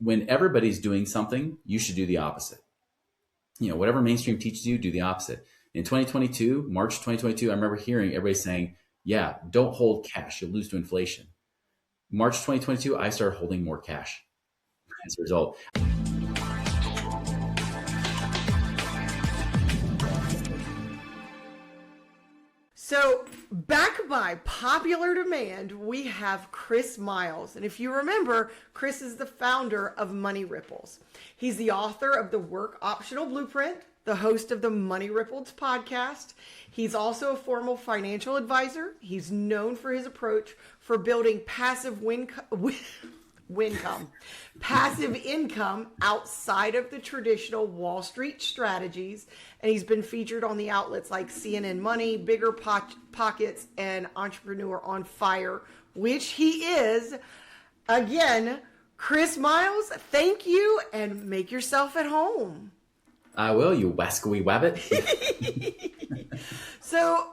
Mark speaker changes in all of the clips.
Speaker 1: when everybody's doing something, you should do the opposite. Whatever mainstream teaches you, do the opposite. In 2022, March 2022, I remember hearing everybody saying, yeah, don't hold cash. You'll lose to inflation. March 2022, I started holding more cash as a result.
Speaker 2: So back by popular demand, we have Chris Miles. And if you remember, Chris is the founder of Money Ripples. He's the author of the Work Optional Blueprint, the host of the Money Ripples podcast. He's also a formal financial advisor. He's known for his approach for building passive income outside of the traditional Wall Street strategies. And he's been featured on the outlets like CNN Money, Bigger Pockets, and Entrepreneur on Fire, which he is. Again, Chris Miles, thank you, and make yourself at home.
Speaker 1: I will, you wascally wabbit.
Speaker 2: So,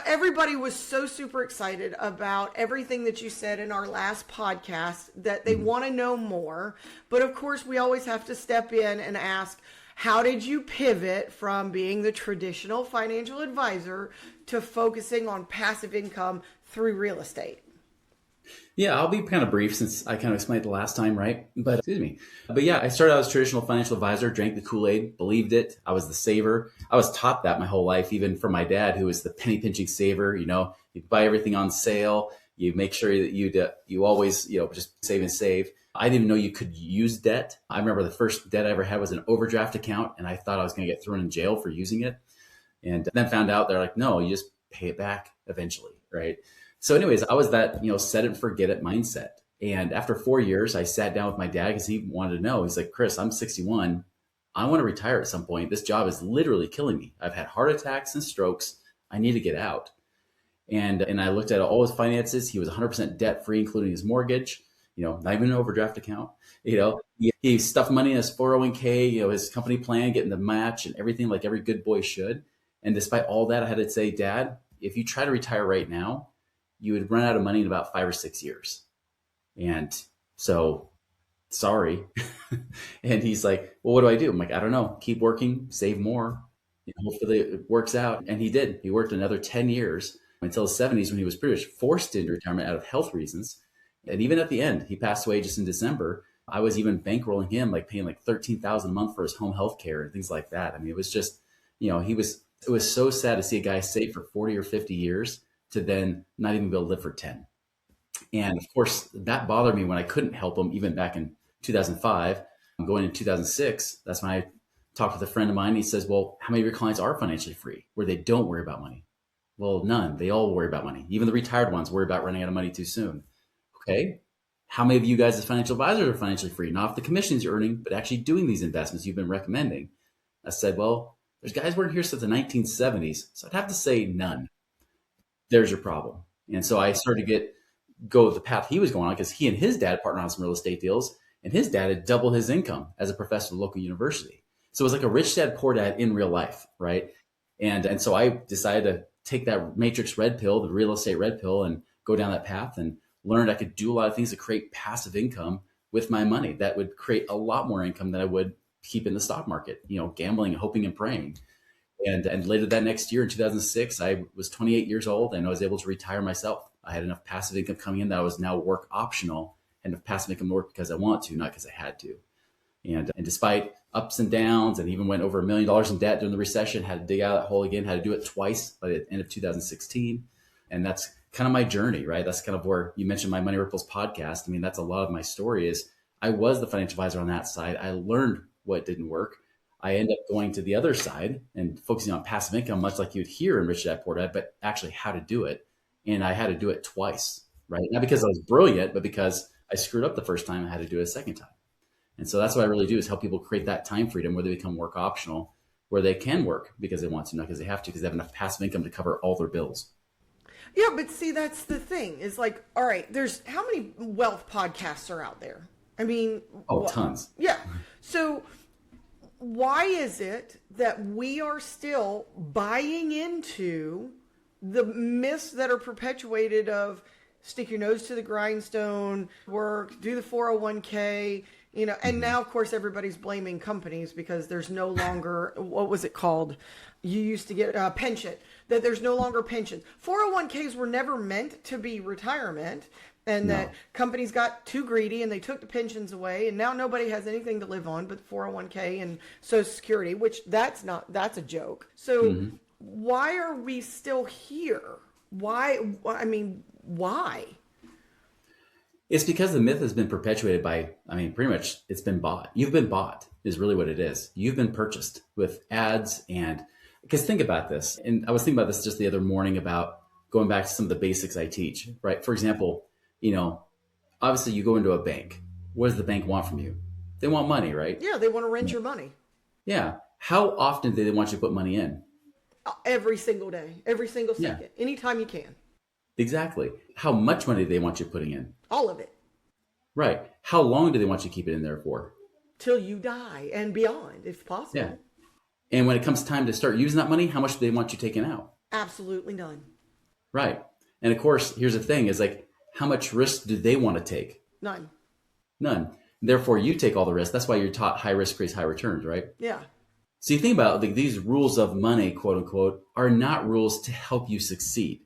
Speaker 2: everybody was so super excited about everything that you said in our last podcast that they want to know more. But of course, we always have to step in and ask, how did you pivot from being the traditional financial advisor to focusing on passive income through real estate?
Speaker 1: Yeah, I'll be kind of brief since I kind of explained it the last time, right? But yeah, I started out as a traditional financial advisor, drank the Kool-Aid, believed it. I was the saver. I was taught that my whole life, even from my dad, who was the penny pinching saver. You buy everything on sale. You make sure that you always, just save and save. I didn't even know you could use debt. I remember the first debt I ever had was an overdraft account, and I thought I was going to get thrown in jail for using it. And then found out they're like, no, you just pay it back eventually, right? So anyways, I was that, set it and forget it mindset. And after 4 years, I sat down with my dad because he wanted to know. He's like, Chris, I'm 61. I want to retire at some point. This job is literally killing me. I've had heart attacks and strokes. I need to get out. And I looked at all his finances. He was 100% debt free, including his mortgage, not even an overdraft account. He stuffed money in his 401k, his company plan, getting the match and everything like every good boy should. And despite all that, I had to say, Dad, if you try to retire right now, you would run out of money in about 5 or 6 years. And so, sorry. And he's like, well, what do I do? I'm like, I don't know. Keep working, save more. Hopefully it works out. And he did. He worked another 10 years until his 70s when he was pretty much forced into retirement out of health reasons. And even at the end, he passed away just in December. I was even bankrolling him, like paying like $13,000 a month for his home health care and things like that. I mean, it was just, it was so sad to see a guy save for 40 or 50 years to then not even be able to live for 10. And of course, that bothered me when I couldn't help him even back in 2005. Going in 2006, that's when I talked with a friend of mine. He says, well, how many of your clients are financially free where they don't worry about money? Well, none. They all worry about money. Even the retired ones worry about running out of money too soon. Okay. How many of you guys as financial advisors are financially free? Not off the commissions you're earning, but actually doing these investments you've been recommending. I said, well, there's guys weren't here since the 1970s. So I'd have to say none. There's your problem. And so I started to go the path he was going on because he and his dad partnered on some real estate deals, and his dad had doubled his income as a professor at the local university. So it was like a rich dad, poor dad in real life, right? And so I decided to take that matrix red pill, the real estate red pill, and go down that path and learned I could do a lot of things to create passive income with my money that would create a lot more income than I would keep in the stock market, gambling and hoping and praying. And later that next year in 2006, I was 28 years old and I was able to retire myself. I had enough passive income coming in that I was now work optional, and enough passive income to work because I want to, not because I had to. And despite ups and downs, and even went over $1 million in debt during the recession, had to dig out of that hole again, had to do it twice by the end of 2016. And that's kind of my journey, right? That's kind of where you mentioned my Money Ripples podcast. I mean, that's a lot of my story is I was the financial advisor on that side. I learned what didn't work. I end up going to the other side and focusing on passive income, much like you'd hear in Rich Dad Poor Dad, but actually how to do it. And I had to do it twice, right? Not because I was brilliant, but because I screwed up the first time, I had to do it a second time. And so that's what I really do is help people create that time freedom where they become work optional, where they can work because they want to, not because they have to, because they have enough passive income to cover all their bills.
Speaker 2: Yeah, but see, that's the thing is like, all right, there's how many wealth podcasts are out there? I mean,
Speaker 1: tons.
Speaker 2: Yeah. So why is it that we are still buying into the myths that are perpetuated of stick your nose to the grindstone, work, do the 401k, And now, of course, everybody's blaming companies because there's no longer, what was it called? You used to get a pension, that there's no longer pensions. 401ks were never meant to be retirement, and
Speaker 1: No.
Speaker 2: that companies got too greedy and they took the pensions away, and now nobody has anything to live on but 401k and Social Security, which that's a joke. So why are we still here? Why? I mean, why?
Speaker 1: It's because the myth has been perpetuated by, pretty much it's been bought. You've been bought is really what it is. You've been purchased with ads. And because think about this. And I was thinking about this just the other morning about going back to some of the basics I teach, right? For example, obviously you go into a bank. What does the bank want from you? They want money, right?
Speaker 2: Yeah, they want to rent your money.
Speaker 1: Yeah. How often do they want you to put money in?
Speaker 2: Every single day, every single second, anytime you can.
Speaker 1: Exactly. How much money do they want you putting in?
Speaker 2: All of it.
Speaker 1: Right. How long do they want you to keep it in there for?
Speaker 2: Till you die and beyond, if possible.
Speaker 1: Yeah. And when it comes time to start using that money, how much do they want you taken out?
Speaker 2: Absolutely none.
Speaker 1: Right. And of course, here's the thing is like, how much risk do they want to take?
Speaker 2: None.
Speaker 1: None. Therefore, you take all the risk. That's why you're taught high risk creates high returns, right?
Speaker 2: Yeah.
Speaker 1: So you think about these rules of money, quote unquote, are not rules to help you succeed.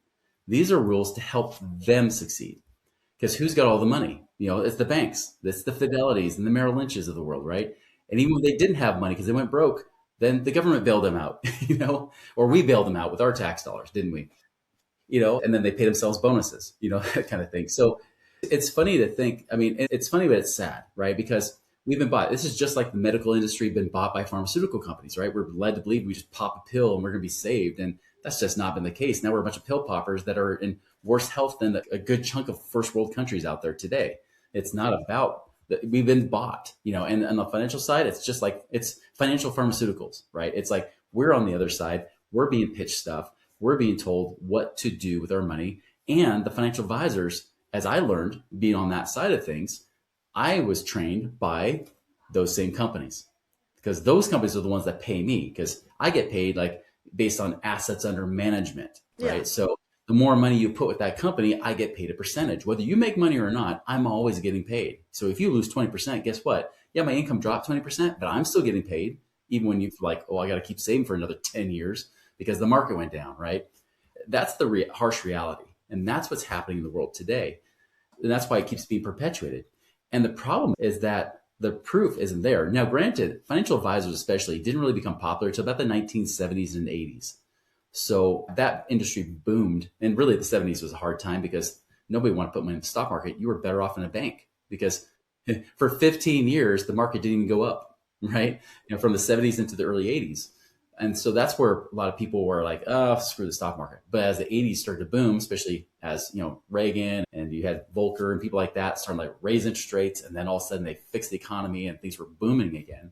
Speaker 1: These are rules to help them succeed. Because who's got all the money? It's the banks, it's the Fidelities and the Merrill Lynches of the world, right? And even when they didn't have money because they went broke, then the government bailed them out, or we bailed them out with our tax dollars, didn't we? And then they paid themselves bonuses, that kind of thing. So it's funny to think, it's funny, but it's sad, right? Because we've been bought. This is just like the medical industry been bought by pharmaceutical companies, right? We're led to believe we just pop a pill and we're going to be saved. And that's just not been the case. Now we're a bunch of pill poppers that are in worse health than a good chunk of first world countries out there today. It's not about that. We've been bought, and on the financial side, it's just like it's financial pharmaceuticals, right? It's like we're on the other side. We're being pitched stuff. We're being told what to do with our money. And the financial advisors, as I learned being on that side of things, I was trained by those same companies because those companies are the ones that pay me because I get paid like based on assets under management, right?
Speaker 2: Yeah.
Speaker 1: So the more money you put with that company, I get paid a percentage. Whether you make money or not, I'm always getting paid. So if you lose 20%, guess what? Yeah, my income dropped 20%, but I'm still getting paid even when you're like, oh, I got to keep saving for another 10 years because the market went down, right? That's the harsh reality. And that's what's happening in the world today. And that's why it keeps being perpetuated. And the problem is that the proof isn't there. Now, granted, financial advisors especially didn't really become popular until about the 1970s and 80s. So that industry boomed. And really the 70s was a hard time because nobody wanted to put money in the stock market. You were better off in a bank because for 15 years, the market didn't even go up, right? From the 70s into the early 80s. And so that's where a lot of people were like, oh, screw the stock market. But as the 80s started to boom, especially as, Reagan and you had Volcker and people like that starting to like raise interest rates. And then all of a sudden they fixed the economy and things were booming again.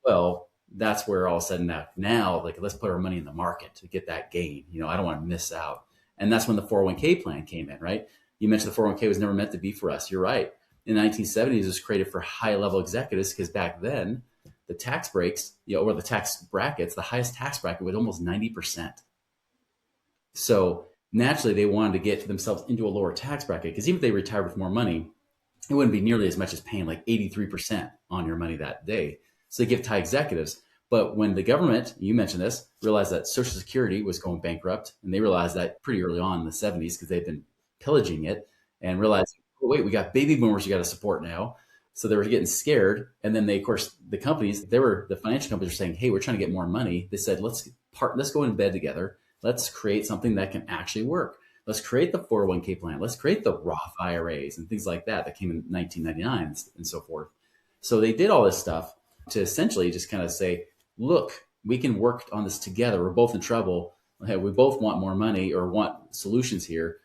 Speaker 1: Well, that's where all of a sudden now, like, let's put our money in the market to get that gain. I don't want to miss out. And that's when the 401k plan came in, right? You mentioned the 401k was never meant to be for us. You're right. In the 1970s, it was created for high level executives because back then, the tax breaks, or the tax brackets, the highest tax bracket was almost 90%. So naturally, they wanted to get themselves into a lower tax bracket because even if they retired with more money, it wouldn't be nearly as much as paying like 83% on your money that day. So they give it to high executives. But when the government, you mentioned this, realized that Social Security was going bankrupt, and they realized that pretty early on in the 70s because they've been pillaging it and realized, oh, wait, we got baby boomers you got to support now. So they were getting scared. And then of course, the companies, the financial companies were saying, hey, we're trying to get more money. They said, let's go in bed together. Let's create something that can actually work. Let's create the 401k plan. Let's create the Roth IRAs and things like that came in 1999 and so forth. So they did all this stuff to essentially just kind of say, look, we can work on this together. We're both in trouble. We both want more money or want solutions here.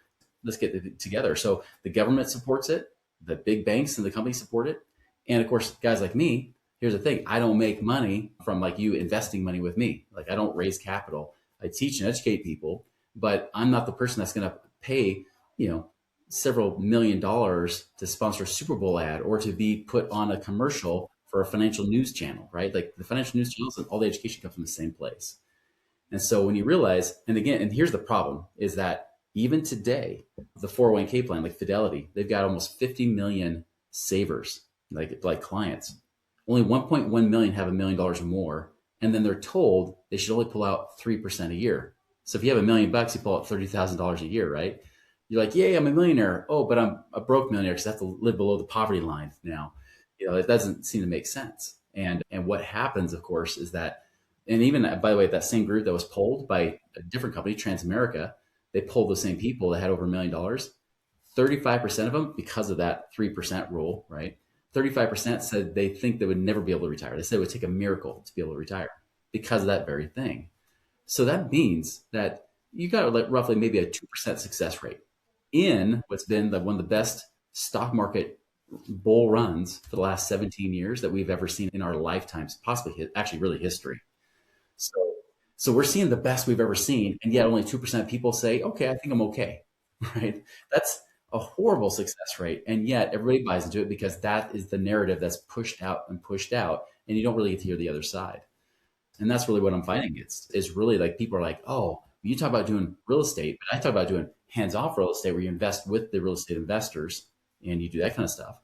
Speaker 1: Let's get it together. So the government supports it. The big banks and the companies support it. And of course, guys like me, here's the thing. I don't make money from like you investing money with me. Like I don't raise capital. I teach and educate people, but I'm not the person that's going to pay, several $1 million to sponsor a Super Bowl ad or to be put on a commercial for a financial news channel, right? Like the financial news channels and all the education come from the same place. And so when you realize, and here's the problem is that even today, the 401k plan, like Fidelity, they've got almost 50 million savers, like clients. Only 1.1 million have $1 million or more. And then they're told they should only pull out 3% a year. So if you have $1 million, you pull out $30,000 a year, right? You're like, yay, I'm a millionaire. Oh, but I'm a broke millionaire because I have to live below the poverty line now. It doesn't seem to make sense. And what happens, of course, is that, and even, by the way, that same group that was polled by a different company, Transamerica, they polled the same people that had over $1 million. 35% of them, because of that 3% rule, right? 35% said they think they would never be able to retire. They said it would take a miracle to be able to retire because of that very thing. So that means that you got roughly maybe a 2% success rate in what's been one of the best stock market bull runs for the last 17 years that we've ever seen in our lifetimes, possibly actually really history. So we're seeing the best we've ever seen, and yet only 2% of people say, okay, I think I'm okay, right? That's a horrible success rate, and yet everybody buys into it because that is the narrative that's pushed out, and you don't really get to hear the other side. And that's really what I'm finding. It's really like people are like, oh, you talk about doing real estate, but I talk about doing hands-off real estate where you invest with the real estate investors and you do that kind of stuff.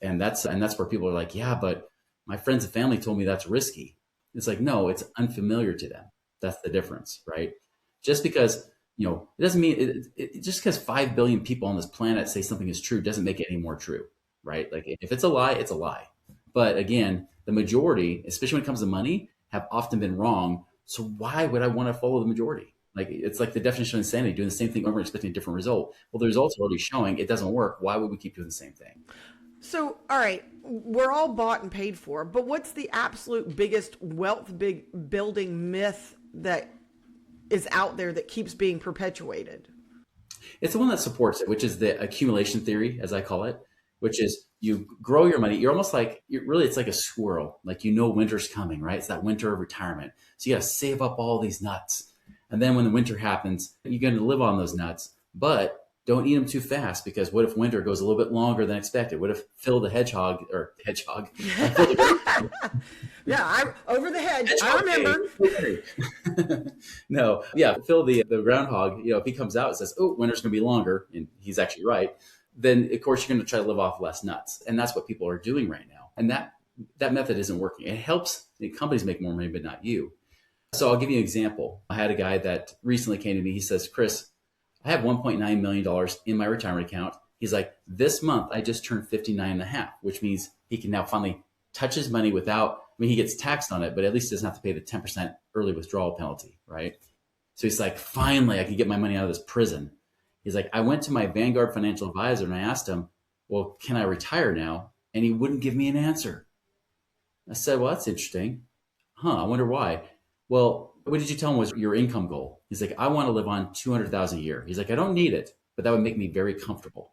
Speaker 1: And that's where people are like, yeah, but my friends and family told me that's risky. It's like, no, it's unfamiliar to them. That's the difference, right? Just because, it doesn't mean just because 5 billion people on this planet say something is true doesn't make it any more true, right? Like if it's a lie, it's a lie. But again, the majority, especially when it comes to money, have often been wrong. So why would I want to follow the majority? Like it's like the definition of insanity, doing the same thing over and expecting a different result. Well, the results are already showing it doesn't work. Why would we keep doing the same thing?
Speaker 2: So, all right, we're all bought and paid for, but what's the absolute biggest building myth that is out there that keeps being perpetuated?
Speaker 1: It's the one that supports it, which is the accumulation theory, as I call it, which is you grow your money. You're almost like, it's like a squirrel. Like, winter's coming, right? It's that winter of retirement. So you got to save up all these nuts. And then when the winter happens, you're going to live on those nuts, but don't eat them too fast, because what if winter goes a little bit longer than expected? What if Phil the hedgehog?
Speaker 2: Yeah, I'm over the hedge. I remember.
Speaker 1: No, yeah, Phil the groundhog, if he comes out and says, oh, winter's going to be longer, and he's actually right, then of course you're going to try to live off less nuts. And that's what people are doing right now. And that method isn't working. It helps the companies make more money, but not you. So I'll give you an example. I had a guy that recently came to me. He says, Chris, I have $1.9 million in my retirement account. He's like, this month I just turned 59.5, which means he can now finally touch his money he gets taxed on it, but at least he doesn't have to pay the 10% early withdrawal penalty, right? So he's like, finally, I can get my money out of this prison. He's like, I went to my Vanguard financial advisor and I asked him, well, can I retire now? And he wouldn't give me an answer. I said, well, that's interesting. I wonder why. Well, what did you tell him was your income goal? He's like, I want to live on $200,000 a year. He's like, I don't need it, but that would make me very comfortable.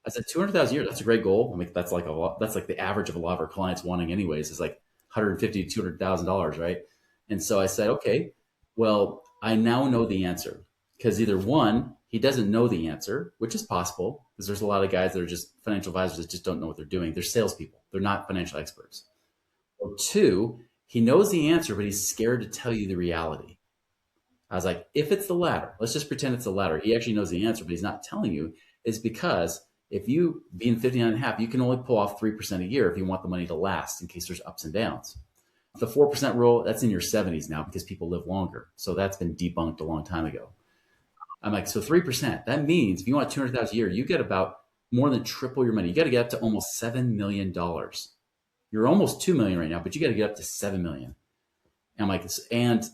Speaker 1: I said, $200,000 a year, that's a great goal. I mean, that's like the average of a lot of our clients wanting anyways, is like $150,000 to $200,000, right? And so I said, okay, well, I now know the answer, because either one, he doesn't know the answer, which is possible, because there's a lot of guys that are just financial advisors that just don't know what they're doing. They're salespeople. They're not financial experts. Or two, he knows the answer, but he's scared to tell you the reality. I was like, if it's the latter, let's just pretend it's the latter. He actually knows the answer, but he's not telling you. It's because if you being 59.5, you can only pull off 3% a year if you want the money to last in case there's ups and downs. The 4% rule, that's in your 70s now because people live longer. So that's been debunked a long time ago. I'm like, so 3%, that means if you want $200,000 a year, you get about more than triple your money. You got to get up to almost $7 million. You're almost 2 million right now, but you got to get up to 7 million. And I'm like, and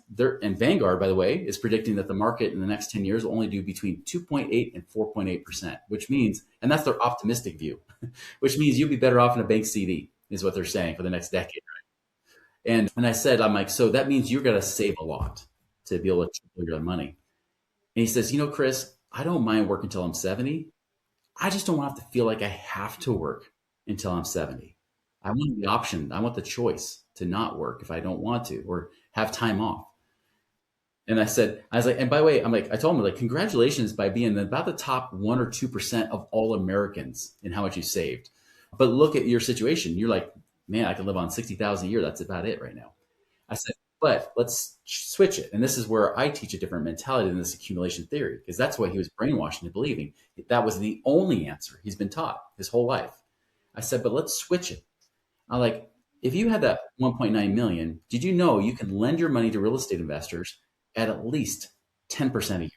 Speaker 1: Vanguard, by the way, is predicting that the market in the next 10 years will only do between 2.8 and 4.8%, which means, and that's their optimistic view, which means you'll be better off in a bank CD, is what they're saying for the next decade. Right? And I said, I'm like, so that means you're going to save a lot to be able to triple your money. And he says, Chris, I don't mind working until I'm 70. I just don't want to feel like I have to work until I'm 70. I want the option. I want the choice to not work if I don't want to, or have time off. And I was like, and by the way, I told him, like, congratulations by being about the top 1 or 2% of all Americans in how much you saved. But look at your situation. You're like, man, I can live on $60,000 a year. That's about it right now. I said, but let's switch it. And this is where I teach a different mentality than this accumulation theory, because that's what he was brainwashed into believing. That was the only answer he's been taught his whole life. I said, but let's switch it. I'm like, if you had that 1.9 million, did you know you can lend your money to real estate investors at least 10% a year?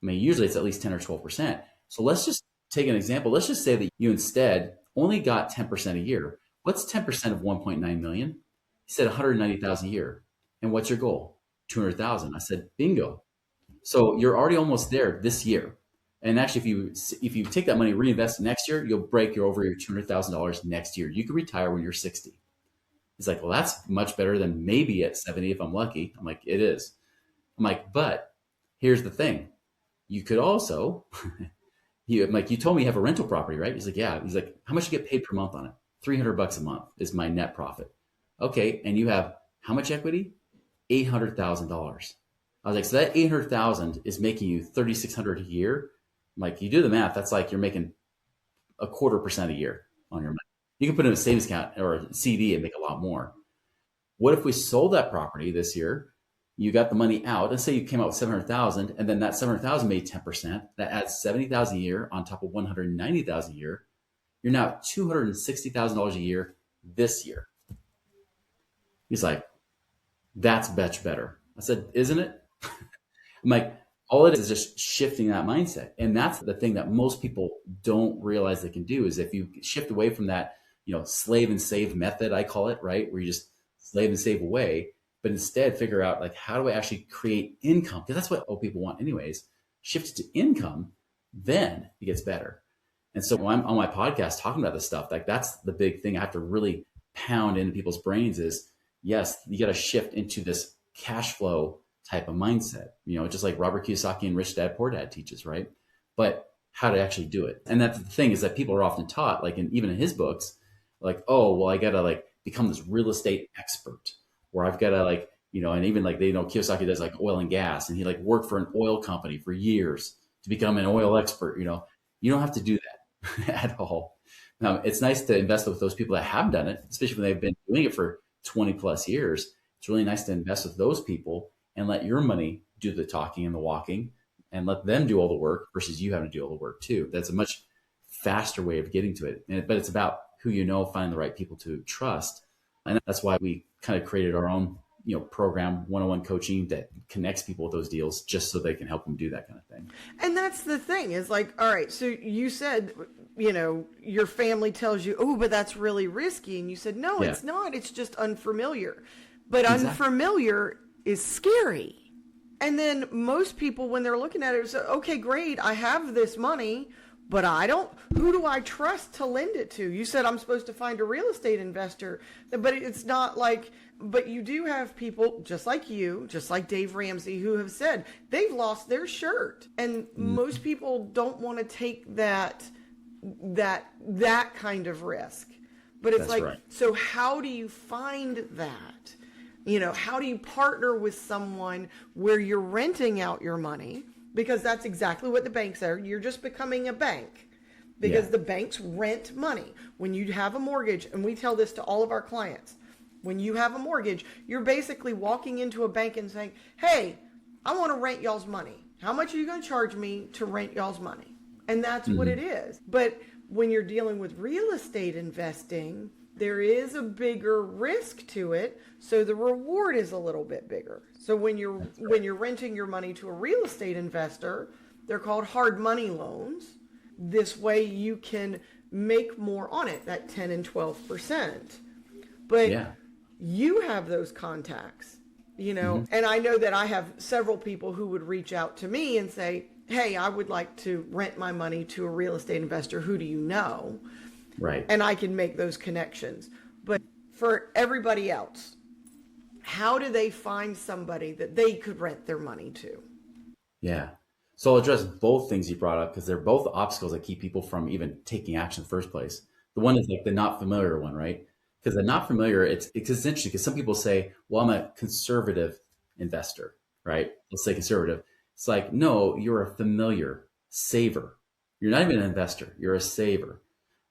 Speaker 1: I mean, usually it's at least 10 or 12%. So let's just take an example. Let's just say that you instead only got 10% a year. What's 10% of 1.9 million? He said 190,000 a year. And what's your goal? 200,000. I said, bingo. So you're already almost there this year. And actually, if you take that money, reinvest it next year, you'll break your over your $200,000 next year. You can retire when you're 60. He's like, well, that's much better than maybe at 70 if I'm lucky. I'm like, it is. I'm like, but here's the thing. You could also, I'm like, you told me you have a rental property, right? He's like, yeah. He's like, how much you get paid per month on it? $300 a month is my net profit. Okay. And you have how much equity? $800,000. I was like, so that 800,000 is making you 3,600 a year. I'm like, you do the math. That's like you're making a 0.25% a year on your money. You can put it in a savings account or a CD and make a lot more. What if we sold that property this year? You got the money out. Let's say you came out with 700,000, and then that 700,000 made 10%. That adds 70,000 a year on top of 190,000 a year. You're now at $260,000 a year this year. He's like, that's much better. I said, isn't it? I'm like, all it is just shifting that mindset. And that's the thing that most people don't realize they can do is if you shift away from that, slave and save method, I call it, right? Where you just slave and save away, but instead figure out like, how do I actually create income? Because that's what all people want anyways. Shift it to income, then it gets better. And so when I'm on my podcast talking about this stuff, like that's the big thing I have to really pound into people's brains is, yes, you got to shift into this cash flow type of mindset, just like Robert Kiyosaki and Rich Dad Poor Dad teaches, right? But how to actually do it. And that's the thing is that people are often taught, like even in his books, like, oh, well, I got to like become this real estate expert, or I've got to like, and even like, Kiyosaki does like oil and gas, and he like worked for an oil company for years to become an oil expert. You don't have to do that at all. Now, it's nice to invest with those people that have done it, especially when they've been doing it for 20 plus years. It's really nice to invest with those people and let your money do the talking and the walking and let them do all the work versus you having to do all the work too. That's a much faster way of getting to it. But it's about who finding the right people to trust. And that's why we kind of created our own, program, one-on-one coaching that connects people with those deals just so they can help them do that kind of thing.
Speaker 2: And that's the thing is like, all right, so you said, your family tells you, oh, but that's really risky. And you said, no, It's not. It's just unfamiliar. But exactly. Unfamiliar is scary. And then most people, when they're looking at it, say, okay, great, I have this money, but who do I trust to lend it to? You said I'm supposed to find a real estate investor, but it's not like, but you do have people just like you, just like Dave Ramsey, who have said they've lost their shirt. And most people don't want to take that kind of risk. But it's right. So how do you find that? How do you partner with someone where you're renting out your money? Because that's exactly what the banks are. You're just becoming a bank because the banks rent money. When you have a mortgage, and we tell this to all of our clients, when you have a mortgage, you're basically walking into a bank and saying, hey, I want to rent y'all's money. How much are you going to charge me to rent y'all's money? And that's what it is. But when you're dealing with real estate investing, there is a bigger risk to it, so the reward is a little bit bigger. So when you're renting your money to a real estate investor, they're called hard money loans. This way you can make more on it, that 10 and 12%. But you have those contacts, and I know that I have several people who would reach out to me and say, hey, I would like to rent my money to a real estate investor. Who do you know?
Speaker 1: Right.
Speaker 2: And I can make those connections. But for everybody else, how do they find somebody that they could rent their money to?
Speaker 1: Yeah. So I'll address both things you brought up because they're both obstacles that keep people from even taking action in the first place. The one is like the not familiar one, right? Because the not familiar, it's interesting because some people say, well, I'm a conservative investor, right? Let's say conservative. It's like, no, you're a familiar saver. You're not even an investor. You're a saver.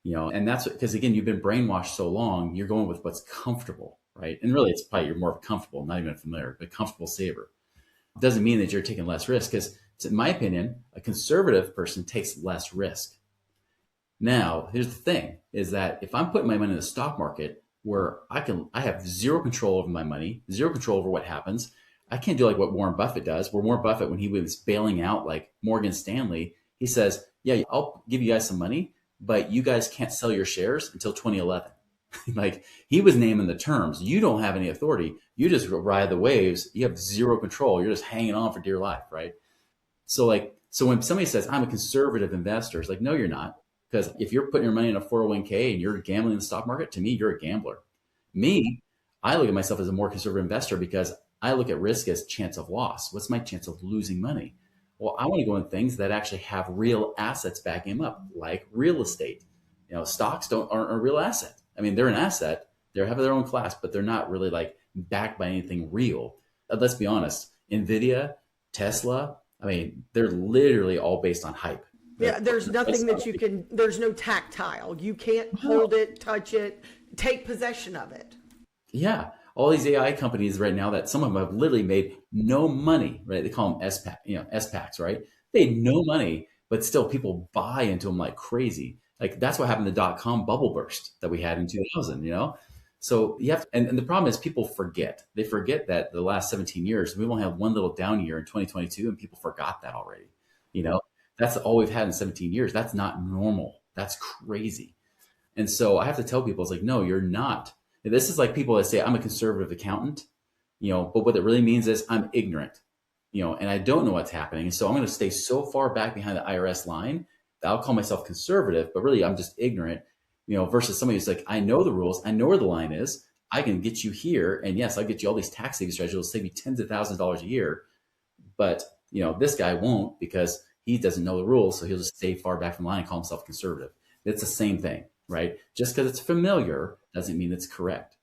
Speaker 1: And that's because again, you've been brainwashed so long, you're going with what's comfortable, right? And really it's probably you're more comfortable, not even familiar, but comfortable saver. It doesn't mean that you're taking less risk because in my opinion, a conservative person takes less risk. Now, here's the thing is that if I'm putting my money in the stock market, where I have zero control over my money, zero control over what happens. I can't do like what Warren Buffett does, where Warren Buffett, when he was bailing out like Morgan Stanley, he says, yeah, I'll give you guys some money, but you guys can't sell your shares until 2011. Like, he was naming the terms. You don't have any authority. You just ride the waves. You have zero control. You're just hanging on for dear life, right? So when somebody says I'm a conservative investor, it's like, no, you're not. Because if you're putting your money in a 401k and you're gambling in the stock market, to me, you're a gambler. Me, I look at myself as a more conservative investor because I look at risk as chance of loss. What's my chance of losing money? Well, I want to go in things that actually have real assets backing them up, like real estate. Stocks aren't a real asset. I mean, they're an asset. They have their own class, but they're not really like backed by anything real. Let's be honest. Nvidia, Tesla, I mean, they're literally all based on hype.
Speaker 2: Yeah, there's nothing that you can, there's no tactile. You can't hold it, touch it, take possession of it.
Speaker 1: Yeah. All these AI companies right now that some of them have literally made no money, right? They call them SPACs, right? They made no money, but still people buy into them like crazy. Like, that's what happened to the .com bubble burst that we had in 2000. So you have, and the problem is people forget. They forget that the last 17 years, we only have one little down year in 2022, and people forgot that already. You know, that's all we've had in 17 years. That's not normal. That's crazy. And so I have to tell people, it's like, no, you're not. This is like people that say, I'm a conservative accountant, but what it really means is I'm ignorant, and I don't know what's happening. And so I'm going to stay so far back behind the IRS line that I'll call myself conservative, but really I'm just ignorant, versus somebody who's like, I know the rules. I know where the line is. I can get you here. And yes, I'll get you all these tax saving strategies. It'll save you tens of thousands of dollars a year. But, this guy won't, because he doesn't know the rules. So he'll just stay far back from the line and call himself conservative. It's the same thing, right? Just because it's familiar doesn't mean it's correct.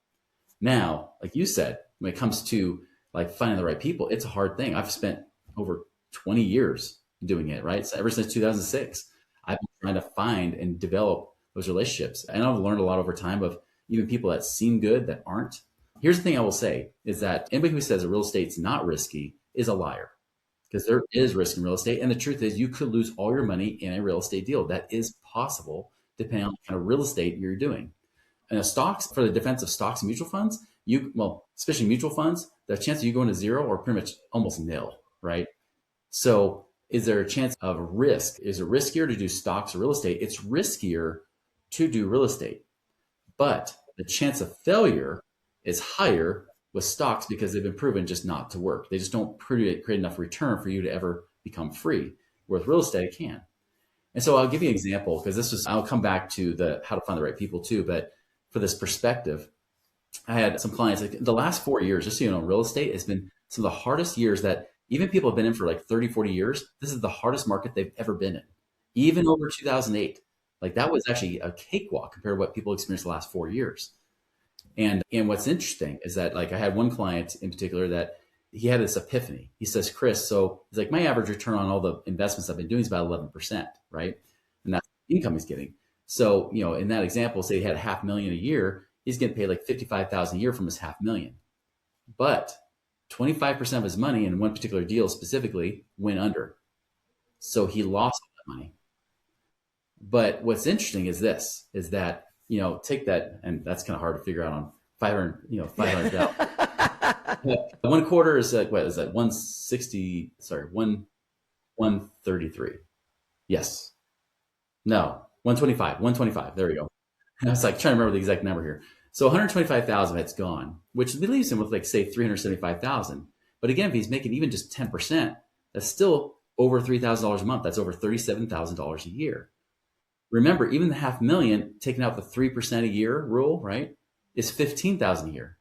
Speaker 1: Now, like you said, when it comes to like finding the right people, it's a hard thing. I've spent over 20 years doing it, right? So ever since 2006, I've been trying to find and develop those relationships. And I've learned a lot over time of even people that seem good that aren't. Here's the thing I will say is that anybody who says that real estate's not risky is a liar, because there is risk in real estate. And the truth is you could lose all your money in a real estate deal. That is possible depending on the kind of real estate you're doing. And stocks, for the defense of stocks and mutual funds, especially mutual funds, the chance of you going to zero are pretty much almost nil, right? So is there a chance of risk? Is it riskier to do stocks or real estate? It's riskier to do real estate, but the chance of failure is higher with stocks because they've been proven just not to work. They just don't create enough return for you to ever become free. Where with real estate, it can. And so I'll give you an example, because I'll come back to the how to find the right people too. But for this perspective, I had some clients, like the last 4 years, just so you know, real estate has been some of the hardest years that even people have been in for like 30, 40 years. This is the hardest market they've ever been in, even over 2008. Like, that was actually a cakewalk compared to what people experienced the last 4 years. And what's interesting is that, like, I had one client in particular that he had this epiphany. He says, Chris, so he's like, my average return on all the investments I've been doing is about 11%, right? And that's the income he's getting. So, in that example, say he had $500,000 a year, he's getting paid like $55,000 a year from his $500,000. But 25% of his money in one particular deal specifically went under. So he lost that money. But what's interesting is that, take that, and that's kind of hard to figure out on 500,000. One quarter is like, what is that? 160, sorry, 133. Yes. No, 125. There we go. And I was like trying to remember the exact number here. So 125,000 of it's gone, which leaves him with like, say, 375,000. But again, if he's making even just 10%, that's still over $3,000 a month. That's over $37,000 a year. Remember, even the $500,000, taking out the 3% a year rule, right, is $15,000 a year.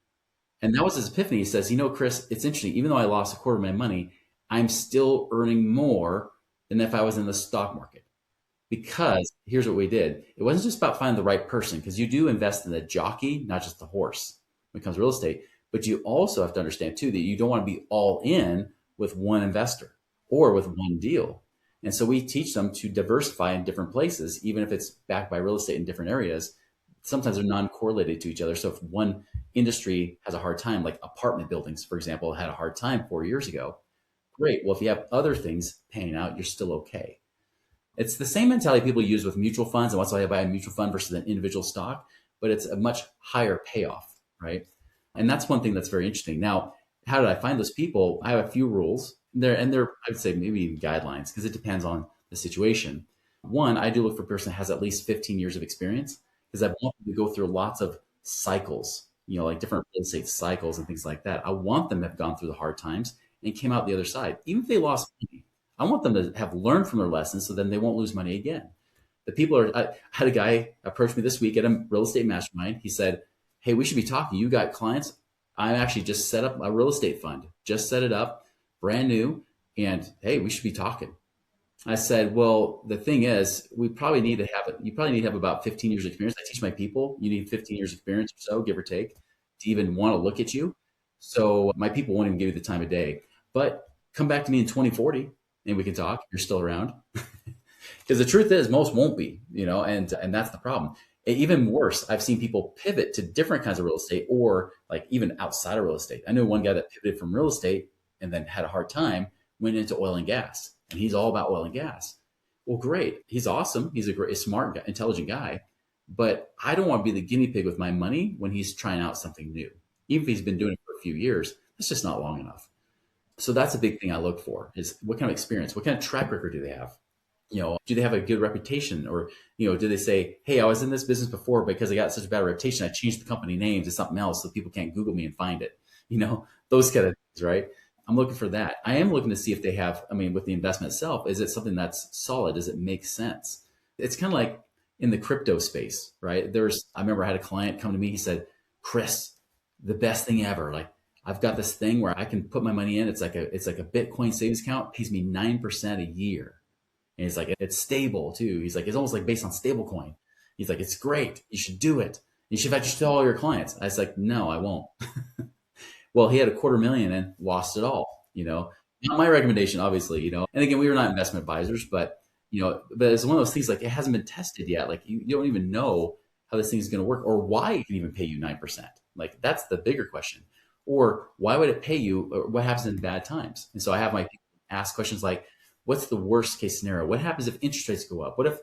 Speaker 1: And that was his epiphany. He says, Chris, it's interesting. Even though I lost a quarter of my money, I'm still earning more than if I was in the stock market. Because here's what we did. It wasn't just about finding the right person, because you do invest in the jockey, not just the horse when it comes to real estate. But you also have to understand, too, that you don't want to be all in with one investor or with one deal. And so we teach them to diversify in different places, even if it's backed by real estate in different areas. Sometimes they're non-correlated to each other. So if one industry has a hard time, like apartment buildings, for example, had a hard time 4 years ago, great. Well, if you have other things paying out, you're still okay. It's the same mentality people use with mutual funds. And that's why I buy a mutual fund versus an individual stock. but it's a much higher payoff, right? And that's one thing that's very interesting. Now, how did I find those people? I have a few rules there, and they're, I would say, maybe even guidelines, because it depends on the situation. One, I do look for a person that has at least 15 years of experience, because I want them to go through lots of cycles, like different real estate cycles and things like that. I want them to have gone through the hard times and came out the other side. Even if they lost money, I want them to have learned from their lessons so then they won't lose money again. The people are, I had a guy approach me this week at a real estate mastermind. He said, "Hey, we should be talking. You got clients? I actually just set up a real estate fund, just set it up, brand new. And hey, we should be talking." I said, "Well, the thing is, you probably need to have about 15 years experience. I teach my people, you need 15 years experience or so, give or take, to even want to look at you. So my people won't even give you the time of day. But come back to me in 2040 and we can talk. You're still around." Because the truth is, most won't be, and that's the problem. Even worse, I've seen people pivot to different kinds of real estate, or like even outside of real estate. I know one guy that pivoted from real estate and then had a hard time, went into oil and gas, and he's all about oil and gas. Well, great. He's awesome. He's a great, smart, intelligent guy. But I don't want to be the guinea pig with my money when he's trying out something new. Even if he's been doing it for a few years, that's just not long enough. So that's a big thing I look for, is what kind of experience, what kind of track record do they have? Do they have a good reputation? Or, do they say, "Hey, I was in this business before, because I got such a bad reputation, I changed the company name to something else so people can't Google me and find it." Those kind of things, right? I'm looking for that. I am looking to see if they have, with the investment itself, is it something that's solid? Does it make sense? It's kind of like in the crypto space, right? I remember I had a client come to me, he said, "Chris, the best thing ever. Like, I've got this thing where I can put my money in. It's like a Bitcoin savings account, pays me 9% a year. And he's like, it's stable too. He's like, it's almost like based on stable coin. He's like, it's great. You should do it. You should tell all your clients." I was like, "No, I won't." Well, he had $250,000 and lost it all, not my recommendation, obviously, and again, we were not investment advisors, but it's one of those things, like, it hasn't been tested yet. Like, you don't even know how this thing is going to work, or why it can even pay you 9%. Like, that's the bigger question. Or why would it pay you, or what happens in bad times? And so I have my people ask questions like, what's the worst case scenario? What happens if interest rates go up? What if,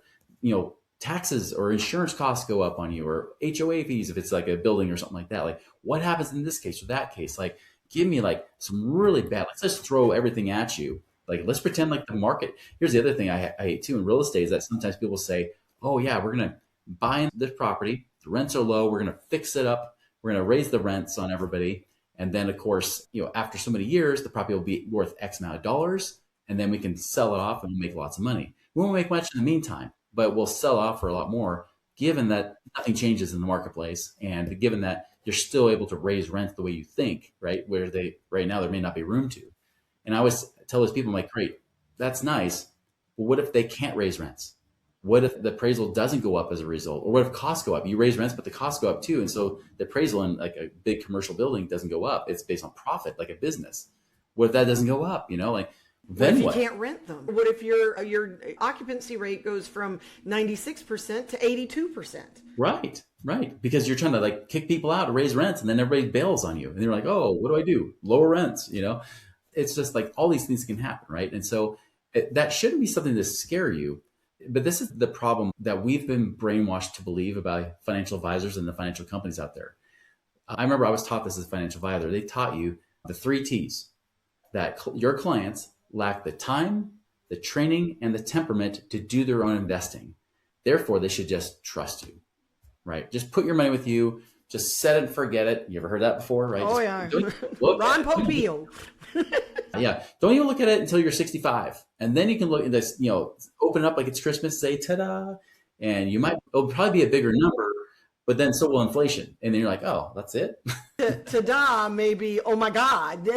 Speaker 1: taxes or insurance costs go up on you, or HOA fees, if it's like a building or something like that? Like, what happens in this case or that case? Like, give me like some really bad, let's just throw everything at you. Like, let's pretend like the market. Here's the other thing I hate too in real estate, is that sometimes people say, "Oh yeah, we're going to buy this property. The rents are low. We're going to fix it up. We're going to raise the rents on everybody. And then of course, after so many years, the property will be worth X amount of dollars. And then we can sell it off and we'll make lots of money. We won't make much in the meantime, but we'll sell off for a lot more, given that nothing changes in the marketplace, and given that you're still able to raise rent the way you think, right? Where right now there may not be room to." And I always tell those people, I'm like, "Great, that's nice. But what if they can't raise rents? What if the appraisal doesn't go up as a result? Or what if costs go up? You raise rents, but the costs go up too. And so the appraisal in like a big commercial building doesn't go up. It's based on profit, like a business. What if that doesn't go up? Then
Speaker 2: what if you can't rent them? What if your occupancy rate goes from 96% to 82%?
Speaker 1: Right. Because you're trying to like kick people out to raise rents, and then everybody bails on you. And they're like, "Oh, what do I do? Lower rents." It's just like all these things can happen, right? And so that shouldn't be something to scare you. But this is the problem that we've been brainwashed to believe about financial advisors and the financial companies out there. I remember I was taught this as a financial advisor. They taught you the 3 T's, that your clients lack the time, the training, and the temperament to do their own investing. Therefore, they should just trust you, right? Just put your money with you. Just set it and forget it. You ever heard that before, right?
Speaker 2: Oh, yeah. Ron Popeil.
Speaker 1: Yeah. Don't even look at it until you're 65. And then you can look at this, open it up like it's Christmas, say, ta-da. And it'll probably be a bigger number, but then so will inflation. And then you're like, "Oh, that's it?"
Speaker 2: Ta-da, maybe, oh my God.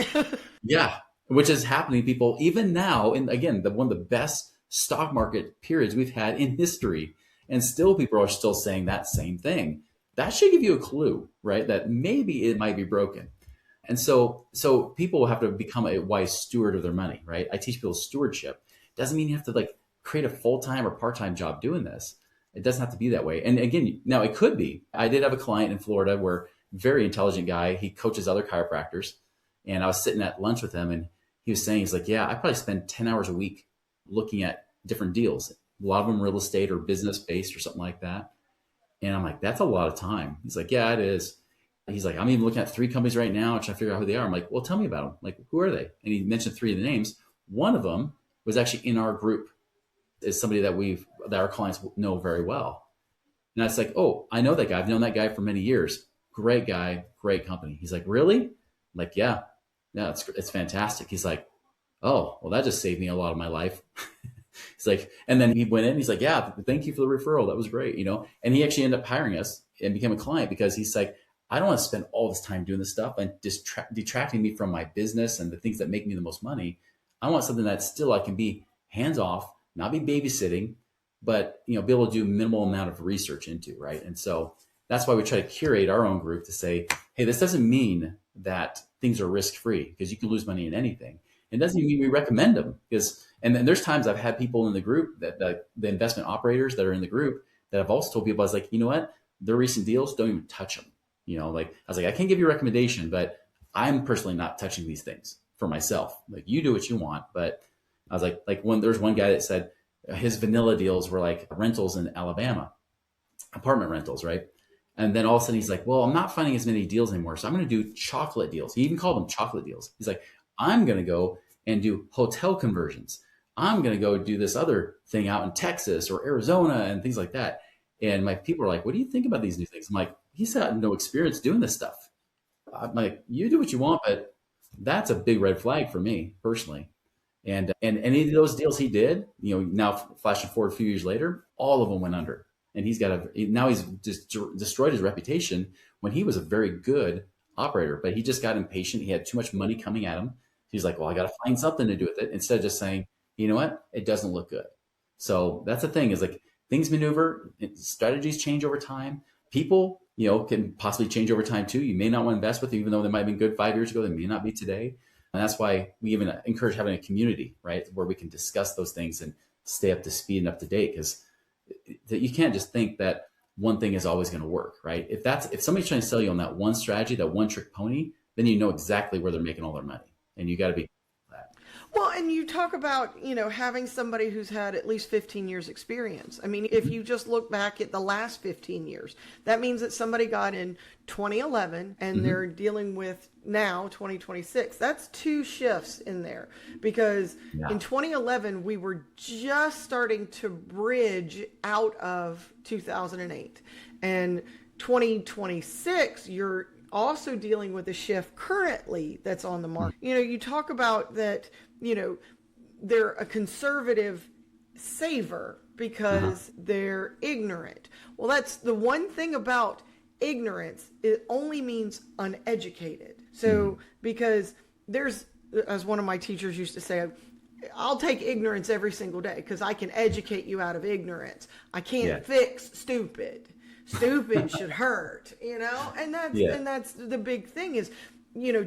Speaker 1: Yeah. Which is happening to people even now. And again, one of the best stock market periods we've had in history. And still people are still saying that same thing. That should give you a clue, right? That maybe it might be broken. And so people will have to become a wise steward of their money, right? I teach people stewardship. Doesn't mean you have to like create a full-time or part-time job doing this. It doesn't have to be that way. And again, now it could be. I did have a client in Florida where very intelligent guy, he coaches other chiropractors. And I was sitting at lunch with him, and he was saying, he's like, "Yeah, I probably spend 10 hours a week looking at different deals. A lot of them real estate or business based or something like that." And I'm like, that's a lot of time. He's like, yeah, it is. He's like, I'm even looking at 3 companies right now, trying to figure out who they are. I'm like, well, tell me about them. Like, who are they? And he mentioned 3 of the names. One of them was actually in our group, is somebody that our clients know very well. And I was like, oh, I know that guy. I've known that guy for many years. Great guy, great company. He's like, really? I'm like, yeah, it's fantastic. He's like, oh, well, that just saved me a lot of my life. He's like, and then he went in. He's like, yeah, thank you for the referral. That was great, And he actually ended up hiring us and became a client because he's like, I don't want to spend all this time doing this stuff and detracting me from my business and the things that make me the most money. I want something that still I can be hands off, not be babysitting, but be able to do minimal amount of research into, right? And so that's why we try to curate our own group to say, hey, this doesn't mean that things are risk free because you can lose money in anything. It doesn't mean we recommend them and then there's times I've had people in the group that the investment operators that are in the group that I've also told people, I was like, you know what, their recent deals, don't even touch them. Like I was like, I can't give you a recommendation, but I'm personally not touching these things for myself. Like you do what you want, but I was like when there's one guy that said his vanilla deals were like rentals in Alabama, apartment rentals, right? And then all of a sudden he's like, well, I'm not finding as many deals anymore, so I'm going to do chocolate deals. He even called them chocolate deals. He's like, I'm going to go and do hotel conversions. I'm going to go do this other thing out in Texas or Arizona and things like that. And my people are like, what do you think about these new things? I'm like, he's had no experience doing this stuff. I'm like, you do what you want, but that's a big red flag for me personally. And any of those deals he did, now flashing forward a few years later, all of them went under. And now he's just destroyed his reputation when he was a very good operator, but he just got impatient. He had too much money coming at him. He's like, well, I got to find something to do with it instead of just saying, you know what, it doesn't look good. So that's the thing is like things maneuver, strategies change over time. People, can possibly change over time too. You may not want to invest with them, even though they might have been good 5 years ago, they may not be today. And that's why we even encourage having a community, right, where we can discuss those things and stay up to speed and up to date, because you can't just think that one thing is always going to work, right? If somebody's trying to sell you on that one strategy, that one trick pony, then you know exactly where they're making all their money, and you got to be that.
Speaker 2: Well, and you talk about, having somebody who's had at least 15 years experience. I mean, if you just look back at the last 15 years, that means that somebody got in 2011 and they're dealing with now 2026. That's 2 shifts in there because in 2011, we were just starting to bridge out of 2008, and 2026, you're also dealing with a shift currently that's on the market. You talk about that, they're a conservative saver because they're ignorant. Well, that's the one thing about ignorance. It only means uneducated. So because there's, as one of my teachers used to say, I'll take ignorance every single day because I can educate you out of ignorance. I can't fix stupid. Stupid should hurt, and that's the big thing is,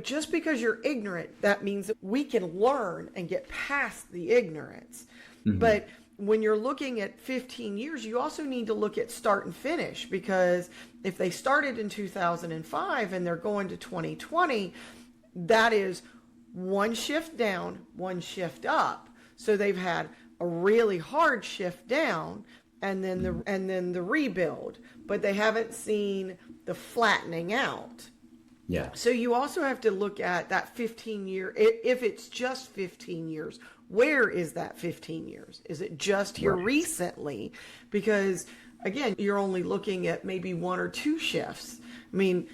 Speaker 2: just because you're ignorant, that means that we can learn and get past the ignorance. But when you're looking at 15 years, you also need to look at start and finish, because if they started in 2005 and they're going to 2020, that is one shift down, one shift up. So they've had a really hard shift down and then the rebuild, but they haven't seen the flattening out.
Speaker 1: Yeah.
Speaker 2: So you also have to look at that 15 year, if it's just 15 years, where is that 15 years? Is it just here recently? Because again, you're only looking at maybe 1 or 2 shifts. I mean,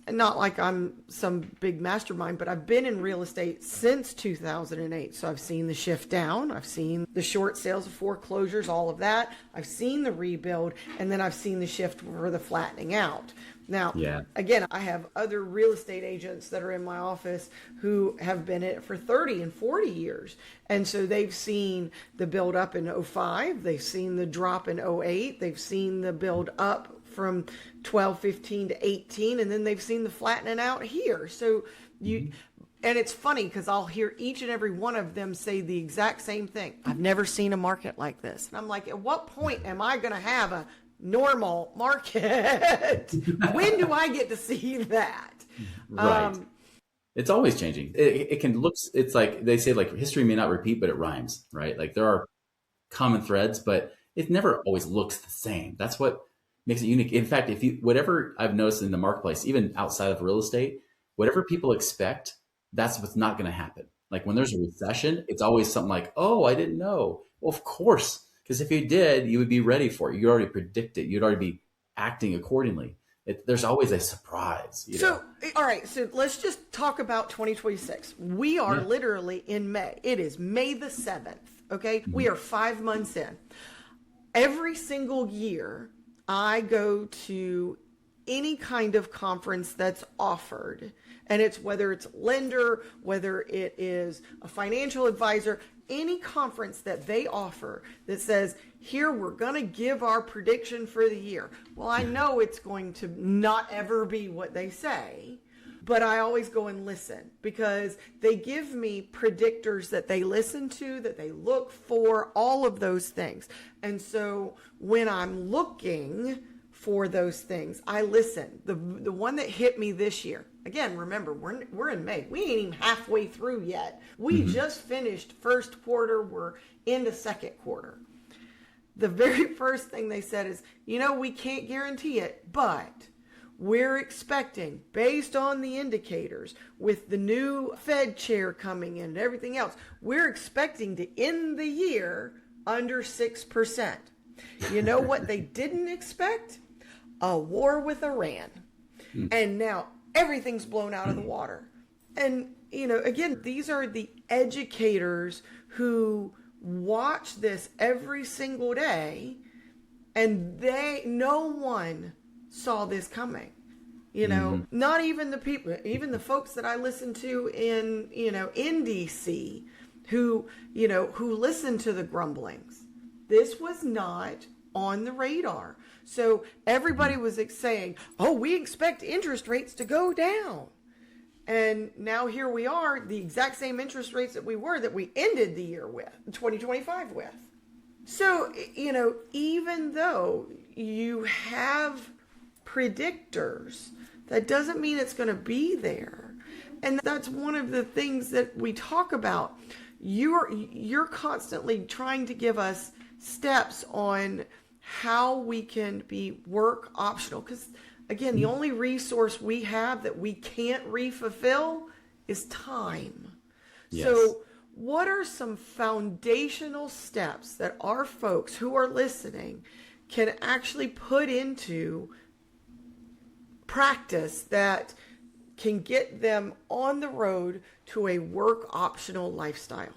Speaker 2: not like I'm some big mastermind, but I've been in real estate since 2008. So I've seen the shift down. I've seen the short sales of foreclosures, all of that. I've seen the rebuild, and then I've seen the shift for the flattening out. Now, again, I have other real estate agents that are in my office who have been in it for 30 and 40 years. And so they've seen the build up in 05. They've seen the drop in 08. They've seen the build up from 12, 15 to 18. And then they've seen the flattening out here. So and it's funny because I'll hear each and every one of them say the exact same thing. I've never seen a market like this. And I'm like, at what point am I going to have a normal market? When do I get to see that?
Speaker 1: Right. It's always changing. It can look, it's like they say, like history may not repeat, but it rhymes, right? Like there are common threads, but it never always looks the same. That's what makes it unique. In fact, whatever I've noticed in the marketplace, even outside of real estate, whatever people expect, that's what's not going to happen. Like when there's a recession, it's always something like, oh, I didn't know. Well, of course, because if you did, you would be ready for it. You'd already predict it. You'd already be acting accordingly. There's always a surprise.
Speaker 2: So, all right. So let's just talk about 2026. We are literally in May. It is May the 7th. Okay. We are 5 months in. Every single year, I go to any kind of conference that's offered, and it's whether it's a lender, whether it is a financial advisor, any conference that they offer that says, here, we're going to give our prediction for the year. Well, I know it's going to not ever be what they say, but I always go and listen because they give me predictors that they listen to, that they look for, all of those things. And so when I'm looking for those things, I listen. The one that hit me this year, again, remember, we're in May. We ain't even halfway through yet. We just finished first quarter. We're into second quarter. The very first thing they said is, we can't guarantee it, but we're expecting, based on the indicators, with the new Fed chair coming in and everything else, we're expecting to end the year under 6%. You know what they didn't expect? A war with Iran. And now everything's blown out of the water. And, again, these are the educators who watch this every single day, and no one saw this coming. Not even the people, even the folks that I listen to in DC who listen to the grumblings. This was not on the radar. So everybody was saying, oh, we expect interest rates to go down. And now here we are, the exact same interest rates that we ended the year with, 2025 with. So, even though you have predictors, that doesn't mean it's going to be there. And that's one of the things that we talk about. You're constantly trying to give us steps on how we can be work optional. Because, again, the only resource we have that we can't re-fulfill is time. Yes. So what are some foundational steps that our folks who are listening can actually put into practice that can get them on the road to a work optional lifestyle?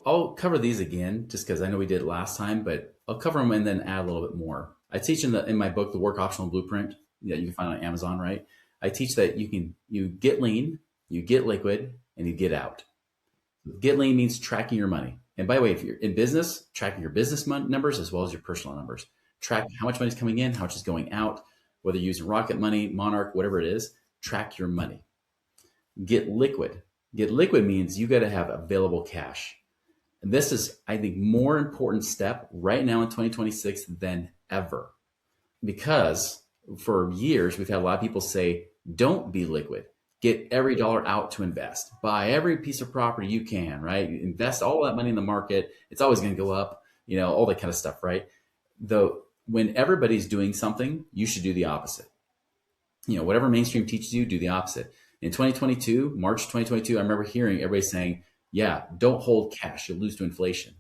Speaker 1: I'll cover these again just because I know we did last time, but I'll cover them and then add a little bit more. I teach in my book, The Work Optional Blueprint, that you can find on Amazon, right? I teach that you get lean, you get liquid, and you get out. Get lean means tracking your money. And by the way, if you're in business, tracking your business numbers as well as your personal numbers. Track how much money is coming in, how much is going out, whether you're using Rocket Money, Monarch, whatever it is, track your money. Get liquid. Get liquid means you got to have available cash. And this is, I think, more important step right now in 2026 than ever. Because for years, we've had a lot of people say, don't be liquid. Get every dollar out to invest. Buy every piece of property you can, right? Invest all that money in the market. It's always going to go up, all that kind of stuff, right? Though when everybody's doing something, you should do the opposite. Whatever mainstream teaches you, do the opposite. In 2022, March 2022, I remember hearing everybody saying, yeah, don't hold cash. You'll lose to inflation.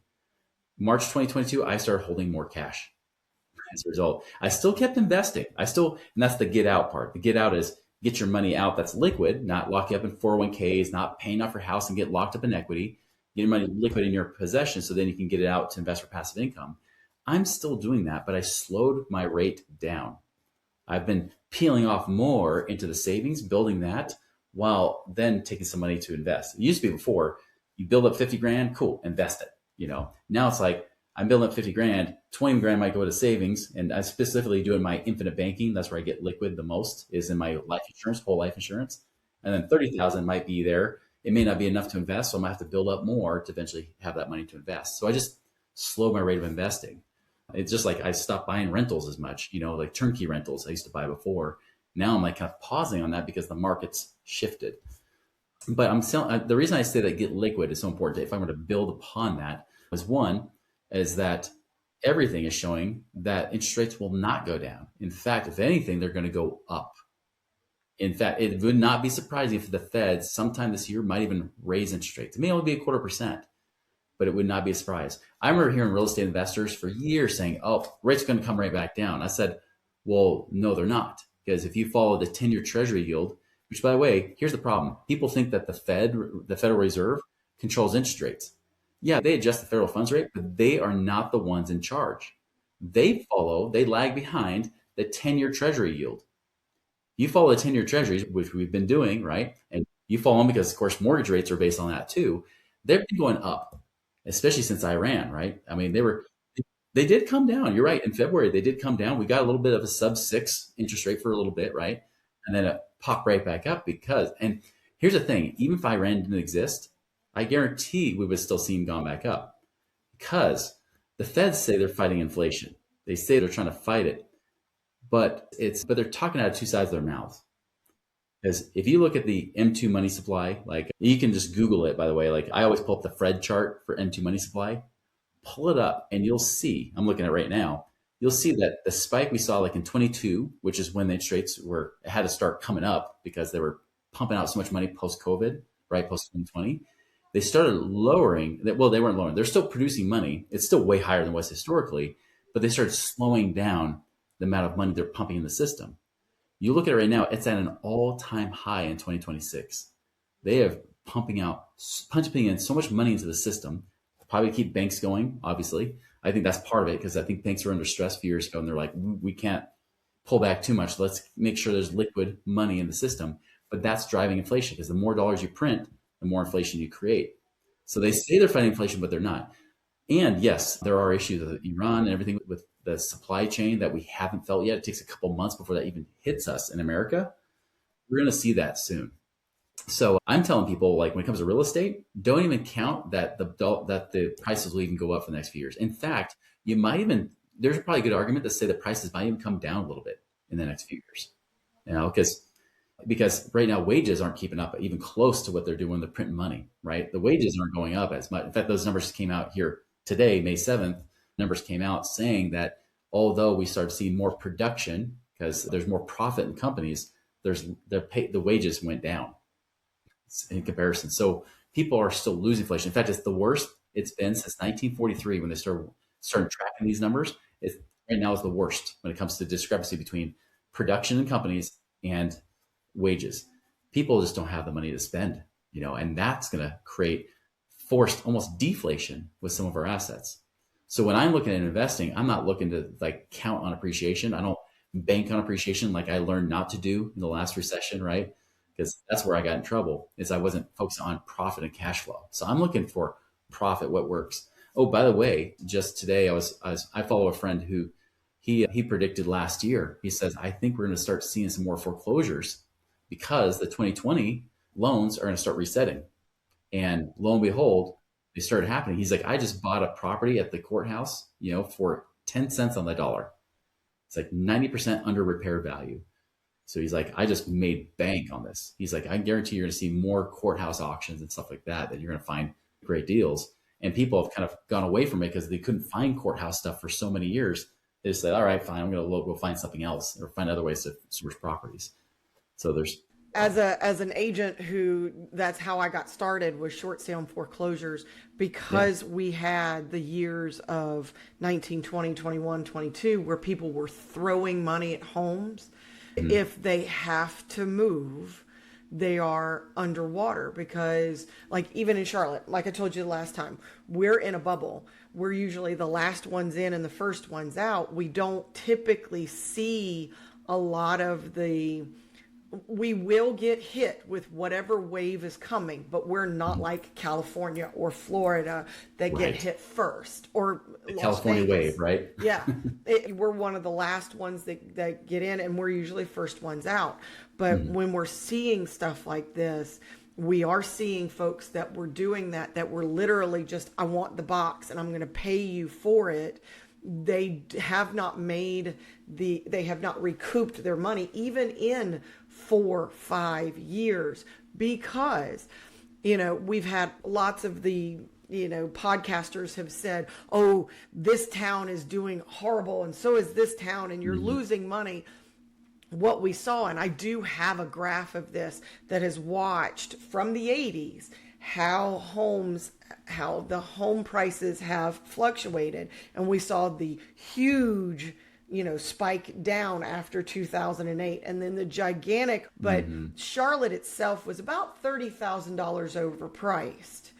Speaker 1: March 2022, I started holding more cash. As a result, I still kept investing. And that's the get out part. The get out is get your money out that's liquid, not lock you up in 401ks, not paying off your house and get locked up in equity. Get your money liquid in your possession so then you can get it out to invest for passive income. I'm still doing that, but I slowed my rate down. I've been peeling off more into the savings, building that, while then taking some money to invest. It used to be before, you build up 50 grand, cool, invest it. Now it's like I'm building up 50 grand, 20 grand might go to savings. And I specifically doing my infinite banking. That's where I get liquid the most, is in my life insurance, whole life insurance. And then 30,000 might be there. It may not be enough to invest. So I'm gonna have to build up more to eventually have that money to invest. So I just slowed my rate of investing. It's just like I stopped buying rentals as much, like turnkey rentals I used to buy before. Now I'm like kind of pausing on that because the market's shifted. But the reason I say that get liquid is so important, if I were to build upon that, was one, is that everything is showing that interest rates will not go down. In fact, if anything, they're going to go up. In fact, it would not be surprising if the Fed sometime this year might even raise interest rates. It may only be 0.25%, but it would not be a surprise. I remember hearing real estate investors for years saying, oh, rates are going to come right back down. I said, well, no, they're not. Because if you follow the 10-year treasury yield, which by the way, here's the problem. People think that the Federal Reserve controls interest rates. Yeah, they adjust the federal funds rate, but they are not the ones in charge. They lag behind the 10-year treasury yield. You follow the 10-year treasuries, which we've been doing, right? And you follow them because, of course, mortgage rates are based on that too. They've been going up, especially since Iran, right? I mean, they did come down. You're right. In February, they did come down. We got a little bit of a sub-6 interest rate for a little bit, right? And then it popped right back up and here's the thing, even if Iran didn't exist, I guarantee we would still see them gone back up because the Feds say they're fighting inflation. They say they're trying to fight it, but they're talking out of two sides of their mouths. Because if you look at the M2 money supply, like you can just Google it, by the way, like I always pull up the Fred chart for M2 money supply, pull it up and you'll see, I'm looking at it right now, you'll see that the spike we saw like in 22, which is when the interest rates had to start coming up because they were pumping out so much money post-COVID, right? Post-2020. They started lowering that. Well, they weren't lowering. They're still producing money. It's still way higher than it was historically, but they started slowing down the amount of money they're pumping in the system. You look at it right now, it's at an all-time high in 2026. They have pumping in so much money into the system, probably keep banks going, obviously. I think that's part of it because I think banks were under stress a few years ago and they're like, we can't pull back too much. Let's make sure there's liquid money in the system. But that's driving inflation because the more dollars you print, the more inflation you create. So they say they're fighting inflation, but they're not. And yes, there are issues with Iran and everything with the supply chain that we haven't felt yet. It takes a couple months before that even hits us in America. We're going to see that soon. So I'm telling people, like when it comes to real estate, don't even count that the prices will even go up for the next few years. In fact, there's probably a good argument to say the prices might even come down a little bit in the next few years. Because right now wages aren't keeping up even close to what they're doing. They're printing money, right? The wages aren't going up as much. In fact, those numbers came out here today, May 7th. Numbers came out saying that although we start to see more production because there's more profit in companies, the wages went down in comparison. So people are still losing inflation. In fact, it's the worst it's been since 1943 when they started tracking these numbers. Right now is the worst when it comes to discrepancy between production in companies and wages. People just don't have the money to spend, and that's going to create forced almost deflation with some of our assets. So when I'm looking at investing, I'm not looking to like count on appreciation. I don't bank on appreciation like I learned not to do in the last recession, right? Because that's where I got in trouble, is I wasn't focused on profit and cash flow. So I'm looking for profit, what works. Oh, by the way, just today I follow a friend who he predicted last year. He says, I think we're going to start seeing some more foreclosures because the 2020 loans are going to start resetting. And lo and behold, they started happening. He's like, I just bought a property at the courthouse, for 10 cents on the dollar. It's like 90% under repair value. So he's like, I just made bank on this. He's like, I guarantee you're going to see more courthouse auctions and stuff like that you're going to find great deals. And people have kind of gone away from it because they couldn't find courthouse stuff for so many years. They just said, all right, fine, I'm going to go find something else or find other ways to source properties. So there's
Speaker 2: as an agent who that's how I got started, was short sale and foreclosures, because we had the years of 19, 20, 21, 22 where people were throwing money at homes. Mm-hmm. If they have to move, they are underwater because, like, even in Charlotte, like I told you the last time, we're in a bubble. We're usually the last ones in and the first ones out. We don't typically see a lot of we will get hit with whatever wave is coming, but we're not like California or Florida that get hit first, or
Speaker 1: the California wave, right?
Speaker 2: Yeah. We're one of the last ones that get in, and we're usually first ones out. But when we're seeing stuff like this, we are seeing folks that were doing that were literally just, I want the box and I'm going to pay you for it. They have not recouped their money even in 4-5 years, because we've had lots of the podcasters have said, oh, this town is doing horrible and so is this town and you're losing money. What we saw, and I do have a graph of this that has watched from the 80s how the home prices have fluctuated, and we saw the huge spike down after 2008, and then the gigantic, but Charlotte itself was about $30,000 overpriced,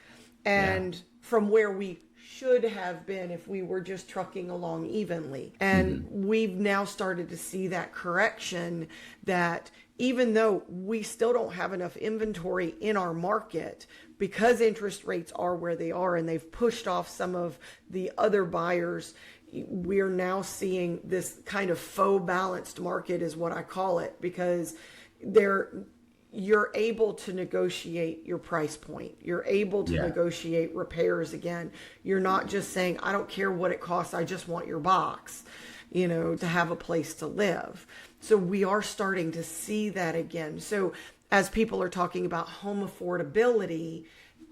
Speaker 2: and from where we should have been if we were just trucking along evenly. And we've now started to see that correction, that even though we still don't have enough inventory in our market, because interest rates are where they are and they've pushed off some of the other buyers, we're now seeing this kind of faux balanced market is what I call it, because you're able to negotiate your price point. You're able to negotiate repairs again. You're not just saying, I don't care what it costs, I just want your box, to have a place to live. So we are starting to see that again. So as people are talking about home affordability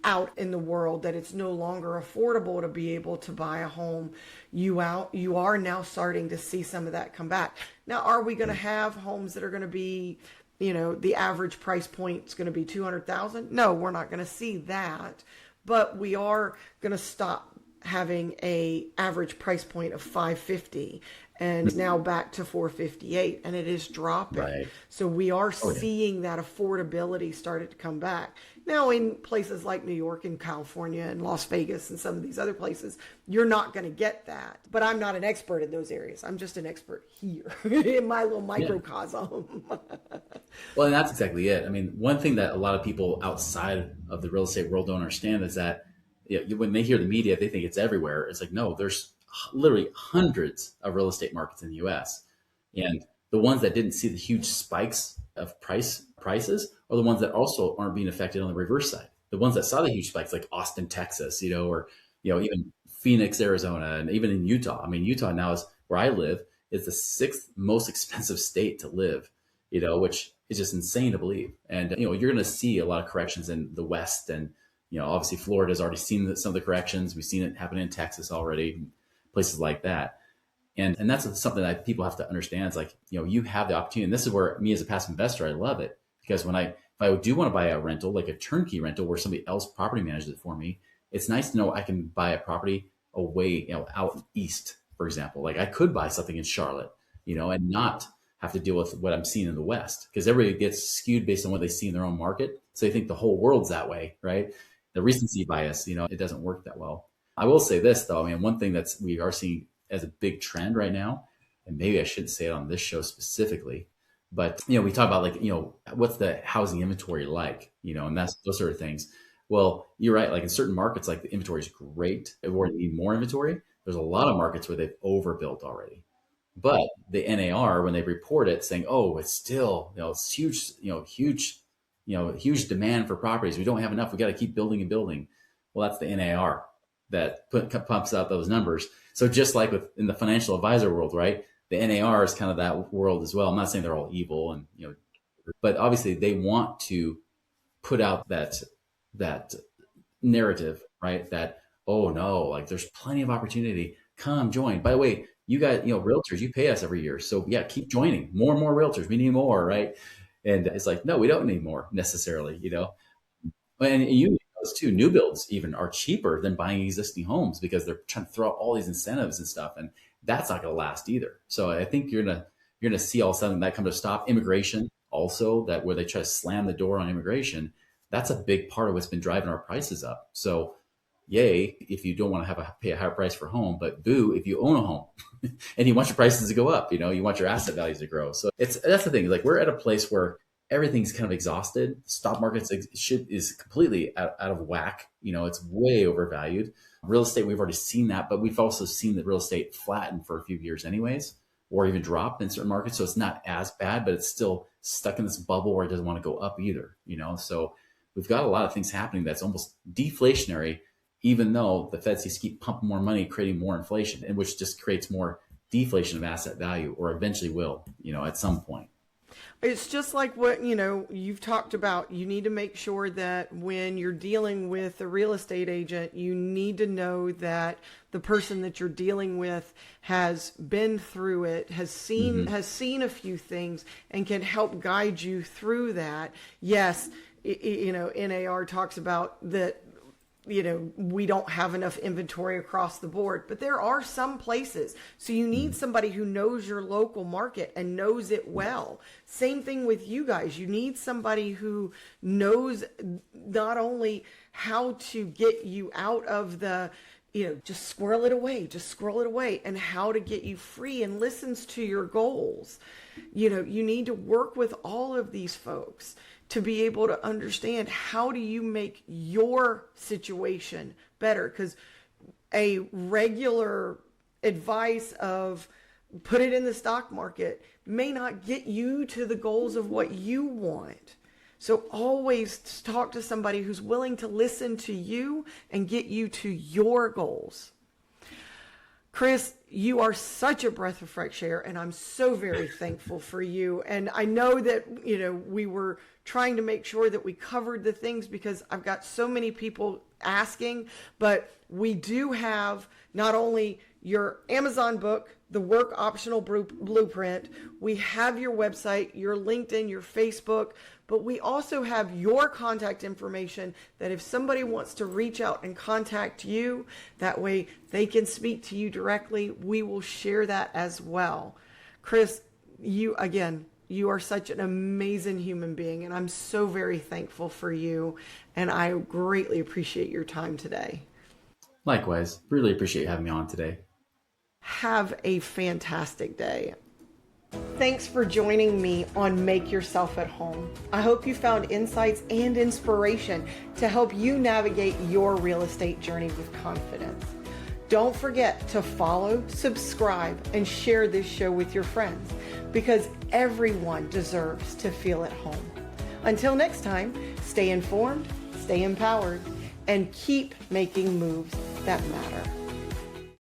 Speaker 2: out in the world, that it's no longer affordable to be able to buy a home, you are now starting to see some of that come back. Now, are we going to have homes that are going to be, the average price point is going to be $200,000? No, we're not going to see that, but we are going to stop having a average price point of $550 and now back to $458, and it is dropping.
Speaker 1: Right.
Speaker 2: So we are seeing that affordability started to come back. Now, in places like New York and California and Las Vegas and some of these other places, you're not going to get that. But I'm not an expert in those areas. I'm just an expert here in my little microcosm.
Speaker 1: Well, and that's exactly it. I mean, one thing that a lot of people outside of the real estate world don't understand is that when they hear the media, they think it's everywhere. It's like, no, there's literally hundreds of real estate markets in the US. And the ones that didn't see the huge spikes of prices are the ones that also aren't being affected on the reverse side. The ones that saw the huge spikes, like Austin, Texas, or even Phoenix, Arizona, and even in Utah. I mean, Utah now is where I live, is the 6th most expensive state to live, which is just insane to believe. And you're going to see a lot of corrections in the West, and obviously Florida has already seen some of the corrections. We've seen it happen in Texas already, places like that. And that's something that people have to understand. It's like, you have the opportunity. And this is where me as a passive investor, I love it, because if I do want to buy a rental, like a turnkey rental where somebody else property manages it for me, it's nice to know I can buy a property away, out east, for example. Like I could buy something in Charlotte, and not have to deal with what I'm seeing in the West, because everybody gets skewed based on what they see in their own market. So they think the whole world's that way, right? The recency bias, it doesn't work that well. I will say this though, I mean, one thing we are seeing as a big trend right now, and maybe I shouldn't say it on this show specifically, but we talk about like, what's the housing inventory like, and that's those sort of things. Well, you're right. Like in certain markets, like the inventory is great. If we need more inventory, there's a lot of markets where they've overbuilt already. But the NAR, when they report it, saying, "Oh, it's still, it's huge, huge demand for properties. We don't have enough. We got to keep building and building." Well, that's the NAR that pumps out those numbers. So just like in the financial advisor world, right? The NAR is kind of that world as well. I'm not saying they're all evil, and but obviously they want to put out that narrative, right? That, oh no, like there's plenty of opportunity. Come join. By the way, you got, realtors, you pay us every year. So yeah, keep joining. More and more realtors. We need more, right? And it's like, no, we don't need more necessarily, And you know those too, new builds even are cheaper than buying existing homes because they're trying to throw out all these incentives and stuff. And that's not going to last either. So I think you're going to see all of a sudden that come to stop. Immigration also, that where they try to slam the door on immigration, that's a big part of what's been driving our prices up. So yay, if you don't want to pay a higher price for a home, but boo, if you own a home and you want your prices to go up, you want your asset values to grow. So that's the thing. Like we're at a place where everything's kind of exhausted. Stock markets is completely out of whack. It's way overvalued. Real estate, we've already seen that, but we've also seen that real estate flatten for a few years anyways, or even drop in certain markets. So it's not as bad, but it's still stuck in this bubble where it doesn't want to go up either, So we've got a lot of things happening that's almost deflationary, even though the Fed sees keep pumping more money, creating more inflation, and which just creates more deflation of asset value, or eventually will, at some point.
Speaker 2: It's just like what, you've talked about. You need to make sure that when you're dealing with a real estate agent, you need to know that the person that you're dealing with has been through it, has seen a few things, and can help guide you through that. Yes, NAR talks about that, we don't have enough inventory across the board, but there are some places. So you need somebody who knows your local market and knows it well. Same thing with you guys. You need somebody who knows not only how to get you out of the, just squirrel it away, and how to get you free and listens to your goals. You need to work with all of these folks to be able to understand how do you make your situation better. Because a regular advice of put it in the stock market may not get you to the goals of what you want. So always talk to somebody who's willing to listen to you and get you to your goals. Chris, you are such a breath of fresh air, and I'm so very thankful for you. And I know that, we were trying to make sure that we covered the things because I've got so many people asking, but we do have not only your Amazon book, the Work Optional Blueprint, we have your website, your LinkedIn, your Facebook, but we also have your contact information that if somebody wants to reach out and contact you, that way they can speak to you directly, we will share that as well. Chris, you are such an amazing human being, and I'm so very thankful for you, and I greatly appreciate your time today.
Speaker 1: Likewise, really appreciate you having me on today.
Speaker 2: Have a fantastic day. Thanks for joining me on Make Yourself at Home. I hope you found insights and inspiration to help you navigate your real estate journey with confidence. Don't forget to follow, subscribe, and share this show with your friends because everyone deserves to feel at home. Until next time, stay informed, stay empowered, and keep making moves that matter.